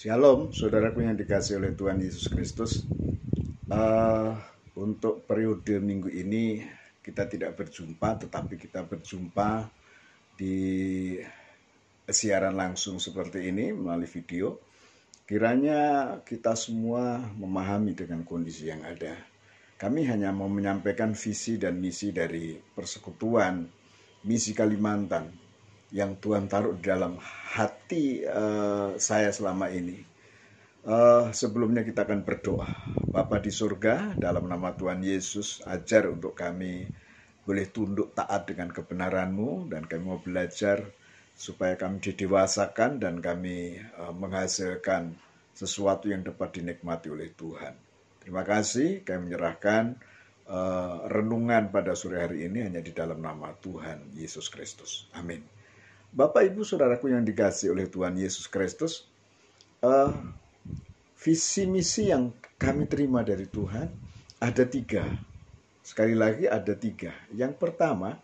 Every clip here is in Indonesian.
Shalom, saudaraku yang dikasihi oleh Tuhan Yesus Kristus. Untuk periode minggu ini kita tidak berjumpa, tetapi kita berjumpa di siaran langsung seperti ini melalui video. Kiranya kita semua memahami dengan kondisi yang ada. Kami hanya mau menyampaikan visi dan misi dari Persekutuan Misi Kalimantan yang Tuhan taruh di dalam hati saya selama ini. Sebelumnya kita akan berdoa. Bapa di surga, dalam nama Tuhan Yesus, ajar untuk kami boleh tunduk taat dengan kebenaran-Mu, dan kami mau belajar supaya kami didewasakan dan kami menghasilkan sesuatu yang dapat dinikmati oleh Tuhan. Terima kasih, kami menyerahkan renungan pada sore hari ini hanya di dalam nama Tuhan Yesus Kristus. Amin. Bapak, Ibu, Saudaraku yang dikasihi oleh Tuhan Yesus Kristus, visi misi yang kami terima dari Tuhan ada 3. Sekali lagi ada 3. Yang pertama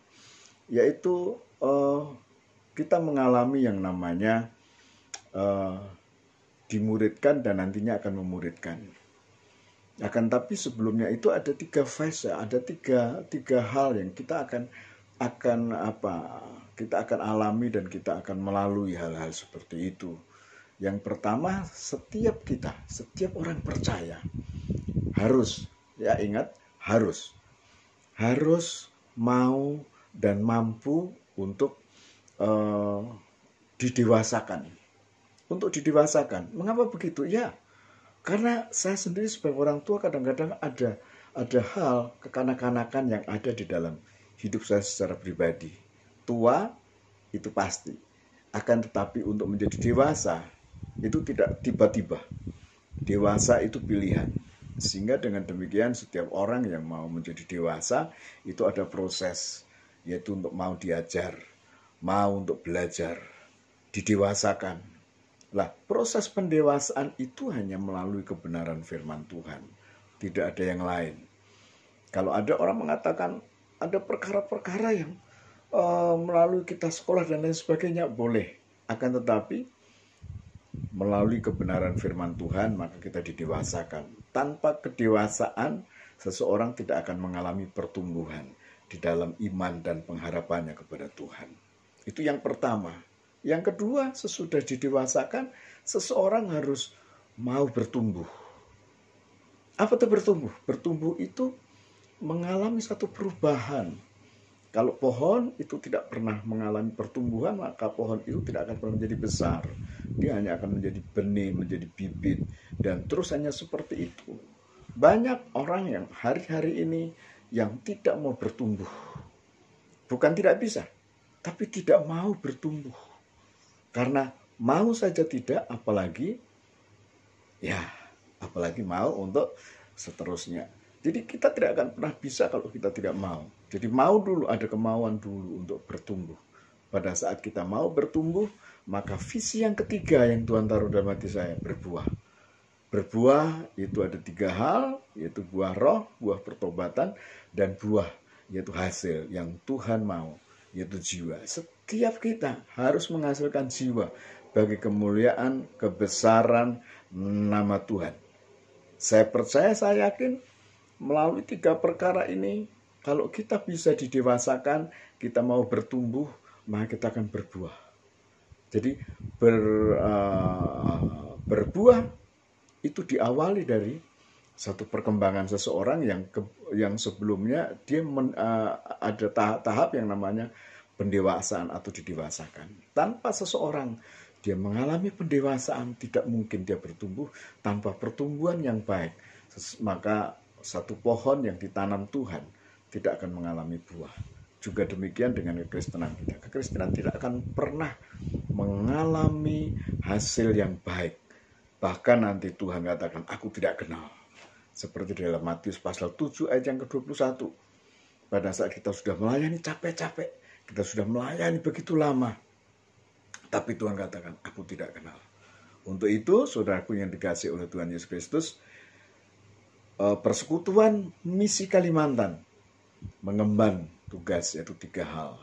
yaitu kita mengalami yang namanya dimuridkan dan nantinya akan memuridkan. Akan tapi sebelumnya itu ada 3 fase, ada tiga hal yang kita akan alami dan kita akan melalui hal-hal seperti itu. Yang pertama, setiap orang percaya harus mau dan mampu untuk didewasakan. Mengapa begitu? Ya, karena saya sendiri sebagai orang tua kadang-kadang ada hal kekanak-kanakan yang ada di dalam hidup saya secara pribadi. Tua itu pasti, akan tetapi untuk menjadi dewasa itu tidak tiba-tiba. Dewasa itu pilihan. Sehingga dengan demikian setiap orang yang mau menjadi dewasa itu ada proses, yaitu untuk mau diajar, mau untuk belajar, didewasakan. Lah, proses pendewasaan itu hanya melalui kebenaran firman Tuhan. Tidak ada yang lain. Kalau ada orang mengatakan ada perkara-perkara yang melalui kita sekolah dan lain sebagainya, boleh. Akan tetapi melalui kebenaran firman Tuhan maka kita didewasakan. Tanpa kedewasaan seseorang tidak akan mengalami pertumbuhan di dalam iman dan pengharapannya kepada Tuhan. Itu yang pertama. Yang kedua, sesudah didewasakan seseorang harus mau bertumbuh. Apa itu bertumbuh? Bertumbuh itu mengalami satu perubahan. Kalau pohon itu tidak pernah mengalami pertumbuhan, maka pohon itu tidak akan pernah menjadi besar. Dia hanya akan menjadi benih, menjadi bibit, dan terus hanya seperti itu. Banyak orang yang hari-hari ini yang tidak mau bertumbuh. Bukan tidak bisa, tapi tidak mau bertumbuh. Karena mau saja tidak, apalagi mau untuk seterusnya. Jadi kita tidak akan pernah bisa kalau kita tidak mau. Jadi mau dulu, ada kemauan dulu untuk bertumbuh. Pada saat kita mau bertumbuh, maka visi yang ketiga yang Tuhan taruh dalam hati saya, berbuah. Berbuah itu ada 3 hal, yaitu buah roh, buah pertobatan, dan buah, yaitu hasil yang Tuhan mau, yaitu jiwa. Setiap kita harus menghasilkan jiwa bagi kemuliaan, kebesaran nama Tuhan. Saya percaya, saya yakin melalui 3 perkara ini, kalau kita bisa didewasakan, kita mau bertumbuh, maka kita akan berbuah. Jadi berbuah itu diawali dari satu perkembangan seseorang yang sebelumnya dia ada tahap yang namanya pendewasaan atau didewasakan. Tanpa seseorang dia mengalami pendewasaan, tidak mungkin dia bertumbuh. Tanpa pertumbuhan yang baik, maka satu pohon yang ditanam Tuhan tidak akan mengalami buah. Juga demikian dengan kekristenan kita. Kekristenan tidak akan pernah mengalami hasil yang baik. Bahkan nanti Tuhan katakan, aku tidak kenal. Seperti dalam Matius pasal 7 ayat yang ke-21. Pada saat kita sudah melayani capek-capek, kita sudah melayani begitu lama, tapi Tuhan katakan, aku tidak kenal. Untuk itu, saudaraku yang dikasihi oleh Tuhan Yesus Kristus, Persekutuan Misi Kalimantan mengemban tugas, yaitu 3 hal.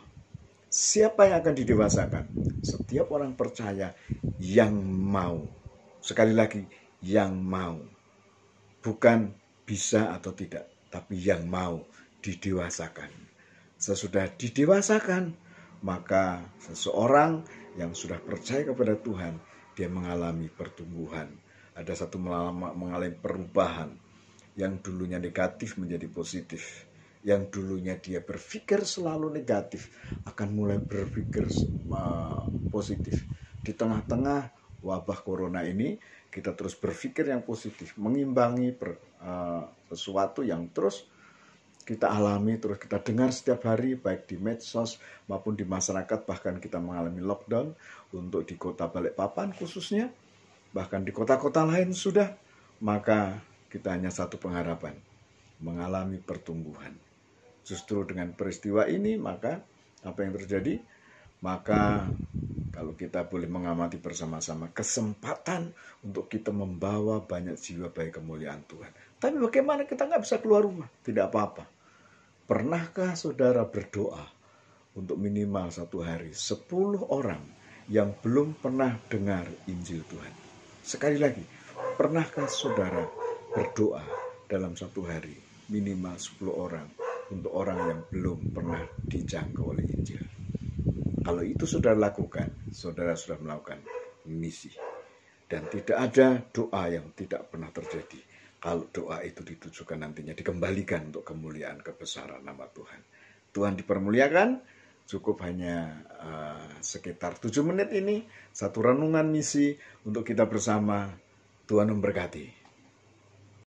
Siapa yang akan didewasakan? Setiap orang percaya yang mau. Sekali lagi, yang mau. Bukan bisa atau tidak, tapi yang mau didewasakan. Sesudah didewasakan, maka seseorang yang sudah percaya kepada Tuhan, dia mengalami pertumbuhan. Ada satu mengalami perubahan. Yang dulunya negatif menjadi positif. Yang dulunya dia berpikir selalu negatif, akan mulai berpikir positif. Di tengah-tengah wabah corona ini, kita terus berpikir yang positif, mengimbangi sesuatu yang terus kita alami, terus kita dengar setiap hari, baik di medsos maupun di masyarakat. Bahkan kita mengalami lockdown untuk di kota Balikpapan khususnya, bahkan di kota-kota lain sudah. Maka kita hanya satu pengharapan, mengalami pertumbuhan. Justru dengan peristiwa ini, maka apa yang terjadi? Maka kalau kita boleh mengamati bersama-sama, kesempatan untuk kita membawa banyak jiwa bagi kemuliaan Tuhan. Tapi bagaimana kita nggak bisa keluar rumah? Tidak apa-apa. Pernahkah saudara berdoa untuk minimal satu hari 10 orang yang belum pernah dengar Injil Tuhan? Sekali lagi, pernahkah saudara berdoa dalam satu hari minimal 10 orang untuk orang yang belum pernah dijangkau oleh Injil? Kalau itu saudara lakukan, saudara sudah melakukan misi. Dan tidak ada doa yang tidak pernah terjadi kalau doa itu ditujukan nantinya dikembalikan untuk kemuliaan kebesaran nama Tuhan. Tuhan dipermuliakan. Cukup hanya sekitar 7 menit ini, satu renungan misi untuk kita bersama. Tuhan memberkati.